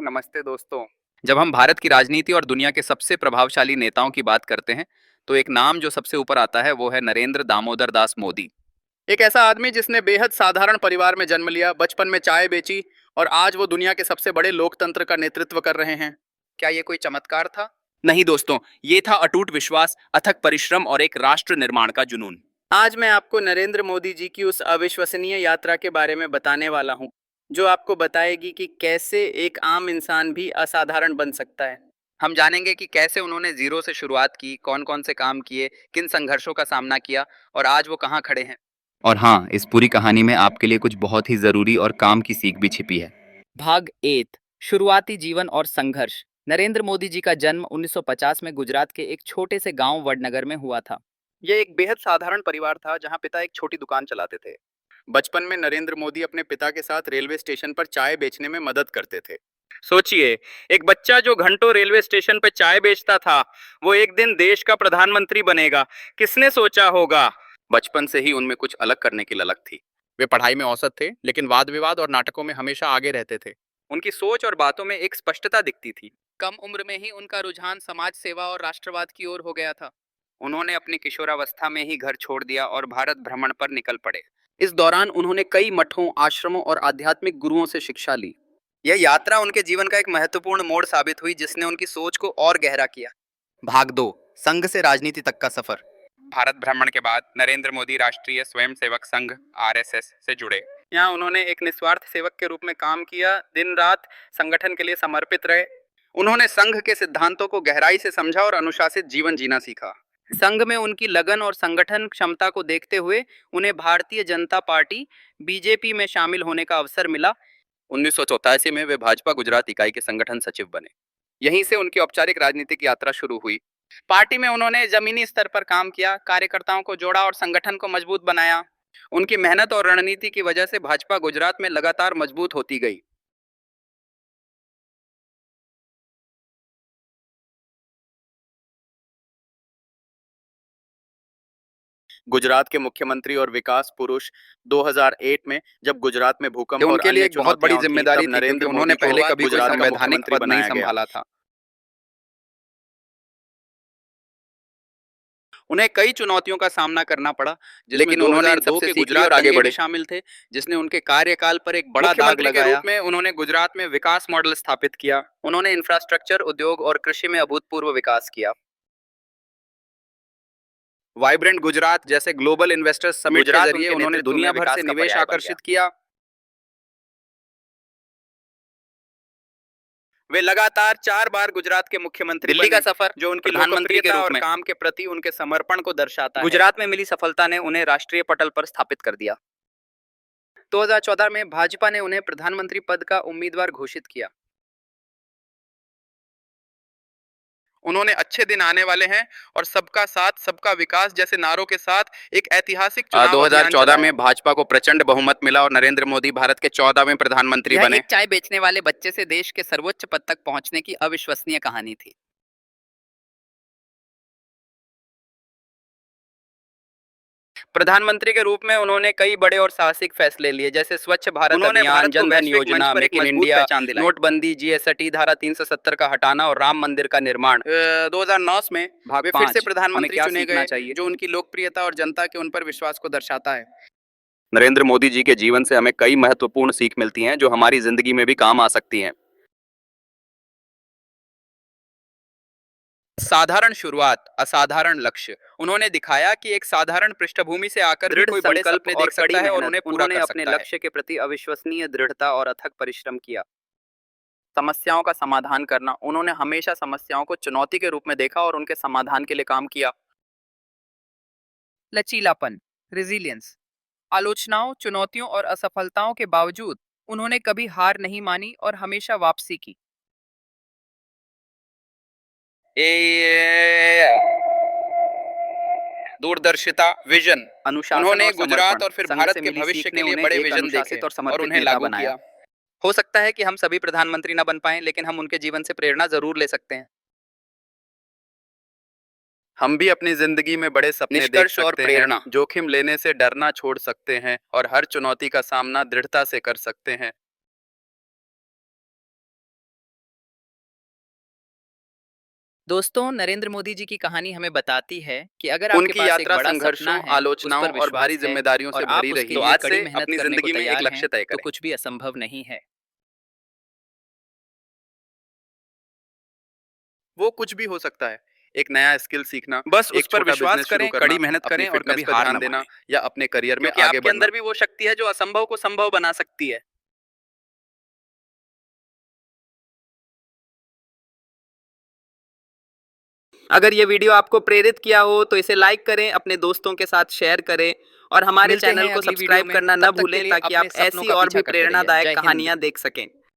नमस्ते दोस्तों। जब हम भारत की राजनीति और दुनिया के सबसे प्रभावशाली नेताओं की बात करते हैं, तो एक नाम जो सबसे ऊपर आता है वो है नरेंद्र दामोदर दास मोदी। एक ऐसा आदमी जिसने बेहद साधारण परिवार में जन्म लिया, बचपन में चाय बेची और आज वो दुनिया के सबसे बड़े लोकतंत्र का नेतृत्व कर रहे हैं। क्या ये कोई चमत्कार था? नहीं दोस्तों, ये था अटूट विश्वास, अथक परिश्रम और एक राष्ट्र निर्माण का जुनून। आज मैं आपको नरेंद्र मोदी जी की उस अविश्वसनीय यात्रा के बारे में बताने वाला हूँ, जो आपको बताएगी कि कैसे एक आम इंसान भी असाधारण बन सकता है। हम जानेंगे कि कैसे उन्होंने जीरो से शुरुआत की, कौन-कौन से काम किए, किन संघर्षों का सामना किया और आज वो कहाँ खड़े हैं। और हाँ, इस पूरी कहानी में आपके लिए कुछ बहुत ही जरूरी और काम की सीख भी छिपी है। भाग 8, शुरुआती जीवन और संघर्ष। नरेंद्र मोदी जी का जन्म 1950 में गुजरात के एक छोटे से गांव वडनगर में हुआ था। यह एक बेहद साधारण परिवार था जहां पिता एक छोटी दुकान चलाते थे। बचपन में नरेंद्र मोदी अपने पिता के साथ रेलवे स्टेशन पर चाय बेचने में मदद करते थे। सोचिए, एक बच्चा जो घंटों रेलवे स्टेशन पर चाय बेचता था, वो एक दिन देश का प्रधानमंत्री बनेगा। किसने सोचा होगा? बचपन से ही उनमें कुछ अलग करने की ललक थी। वे पढ़ाई में औसत थे, लेकिन वाद विवाद और नाटकों में हमेशा आगे रहते थे। उनकी सोच और बातों में एक स्पष्टता दिखती थी। कम उम्र में ही उनका रुझान समाज सेवा और राष्ट्रवाद की ओर हो गया था। उन्होंने अपनी किशोरावस्था में ही घर छोड़ दिया और भारत भ्रमण पर निकल पड़े। इस दौरान उन्होंने कई मठों, आश्रमों और आध्यात्मिक गुरुओं से शिक्षा ली। यह यात्रा उनके जीवन का एक महत्वपूर्ण मोड़ साबित हुई, जिसने उनकी सोच को और गहरा किया। भाग 2, संघ से राजनीति तक का सफर। भारत भ्रमण के बाद नरेंद्र मोदी राष्ट्रीय स्वयंसेवक संघ (आरएसएस) से जुड़े। यहाँ उन्होंने एक निस्वार्थ सेवक के रूप में काम किया, दिन रात संगठन के लिए समर्पित रहे। उन्होंने संघ के सिद्धांतों को गहराई से समझा और अनुशासित जीवन जीना सीखा। संघ में उनकी लगन और संगठन क्षमता को देखते हुए उन्हें भारतीय जनता पार्टी (बीजेपी) में शामिल होने का अवसर मिला। 1984 में वे भाजपा गुजरात इकाई के संगठन सचिव बने। यहीं से उनकी औपचारिक राजनीतिक यात्रा शुरू हुई। पार्टी में उन्होंने जमीनी स्तर पर काम किया, कार्यकर्ताओं को जोड़ा और संगठन को मजबूत बनाया। उनकी मेहनत और रणनीति की वजह से भाजपा गुजरात में लगातार मजबूत होती गई। गुजरात के मुख्यमंत्री और विकास पुरुष 2008 में जब गुजरात में भूकंप और उनके लिए अन्य एक बहुत बड़ी चुनौतियां थी, जिम्मेदारी तब थी, क्योंकि नरेंद्र उन्होंने मोदी को पहले कभी कोई गुजरात का संवैधानिक मुख्यमंत्री पद नहीं बनाया गया। संभाला था। उन्हें कई चुनौतियों का सामना करना पड़ा, जिसमें लेकिन उन्होंने इन 2002 सबसे के सीख ली गुजरात और आगे दंगे भी बढ़े। शामिल थे, जिसने उनके कार्यकाल पर एक बड़ा दाग मुख्यमंत्री के लगाया। रूप में उन्होंने गुजरात में विकास मॉडल स्थापित किया। उन्होंने इंफ्रास्ट्रक्चर, उद्योग और कृषि में अभूतपूर्व विकास किया। वाइब्रेंट गुजरात जैसे ग्लोबल इन्वेस्टर्स समिट के गुजरात जरिए उनके उन्होंने नेतृत्व में दुनिया भर विकास से का निवेश पर्याय बन आकर्षित किया। वे लगातार 4 बार गुजरात के मुख्यमंत्री दिल्ली बने, का सफर जो उनकी प्रधानमंत्री के लोकप्रियता रूप और में काम के प्रति उनके समर्पण को दर्शाता है। गुजरात में मिली सफलता ने उन्हें राष्ट्रीय पटल पर स्थापित कर दिया। 2014 में भाजपा ने उन्हें प्रधानमंत्री पद का उम्मीदवार घोषित किया। उन्होंने अच्छे दिन आने वाले हैं और सबका साथ सबका विकास जैसे नारों के साथ एक ऐतिहासिक चुनाव अभियान 2014 चलाया। में भाजपा को प्रचंड बहुमत मिला और नरेंद्र मोदी भारत के 14वें प्रधानमंत्री यह बने। एक चाय बेचने वाले बच्चे से देश के सर्वोच्च पद तक पहुंचने की अविश्वसनीय कहानी थी। प्रधानमंत्री के रूप में उन्होंने कई बड़े और साहसिक फैसले लिए, जैसे स्वच्छ भारत उन्होंने अभियान, भारत को जनधन वैश्विक मंच योजना, पर एक मेक इन मजबूत इंडिया, पहचान दिलाई। नोटबंदी, जीएसटी, धारा 370 का हटाना और राम मंदिर का निर्माण। 2009 में भाग वे फिर से 5, हमें प्रधानमंत्री क्या चुने सीखना गए, चाहिए? जो उनकी लोकप्रियता और जनता के उन पर विश्वास को दर्शाता है। नरेंद्र मोदी जी के जीवन से हमें कई महत्वपूर्ण सीख मिलती हैं, जो हमारी जिंदगी में भी काम आ सकती हैं। साधारण शुरुआत, असाधारण लक्ष्य। उन्होंने दिखाया कि एक साधारण पृष्ठभूमि से आकर भी दृढ़ कोई बड़े संकल्प सपने और देख सकता कड़ी है और मेहनत, उन्हें पूरा उन्होंने कर अपने सकता है। लक्ष्य के प्रति अविश्वसनीय दृढ़ता और अथक परिश्रम किया। समस्याओं का समाधान करना। उन्होंने हमेशा समस्याओं को चुनौती के रूप में देखा और उनके समाधान के लिए काम किया। लचीलापन, रेजिलियंस। आलोचनाओं, चुनौतियों और असफलताओं के बावजूद उन्होंने कभी हार नहीं मानी और हमेशा वापसी की। दूरदर्शिता, विजन। अनुशासन उन्होंने और गुजरात समर्पण। और फिर संघ भारत से के मिली भविष्य सीख के ने लिए उन्हें बड़े एक विजन अनुशासित देखे और और समर्पित उन्हें नेता लागू बनाया। किया। हो सकता है कि हम सभी प्रधानमंत्री न बन पाएं, लेकिन हम उनके जीवन से प्रेरणा जरूर ले सकते हैं। हम भी अपनी जिंदगी में बड़े सपने देख निष्कर्ष और सकते हैं, प्रेरणा। जोखिम लेने से डरना छोड़ सकते हैं और हर चुनौती का सामना दृढ़ता से कर सकते हैं। दोस्तों, नरेंद्र मोदी जी की कहानी हमें बताती है कि अगर आपके उनकी पास एक यात्रा बड़ा संघर्षों, सपना है, उस आलोचनाओं पर और विश्वास भारी है जिम्मेदारियों और से आप भरी उसके रही। तो लिए आज कड़ी से मेहनत अपनी करने को जिंदगी में एक तैयार हैं, लक्ष्य तय तो करें। कुछ भी असंभव नहीं है। वो कुछ भी हो सकता है। एक नया स्किल सीखना, बस उस एक पर छोटा विश्वास बिजनेस शुरू करें, करना, कड़ी मेहनत अपनी करें और फिटनेस कभी पर हार ध्यान न देना, मानें या अपने करियर में क्योंकि आगे आपके बढ़ना। अंदर भी वो शक्ति है जो असंभव को संभव बना सकती है। अगर ये वीडियो आपको प्रेरित किया हो तो इसे लाइक करें, अपने दोस्तों के साथ शेयर करें और हमारे मिलते चैनल हैं को अगली वीडियो सब्सक्राइब में। करना न तब तक के भूलें लिए ताकि अपने आप सपनों ऐसी का और पीछा भी करते रहिए। प्रेरणादायक जय हिंद। कहानियाँ देख सकें।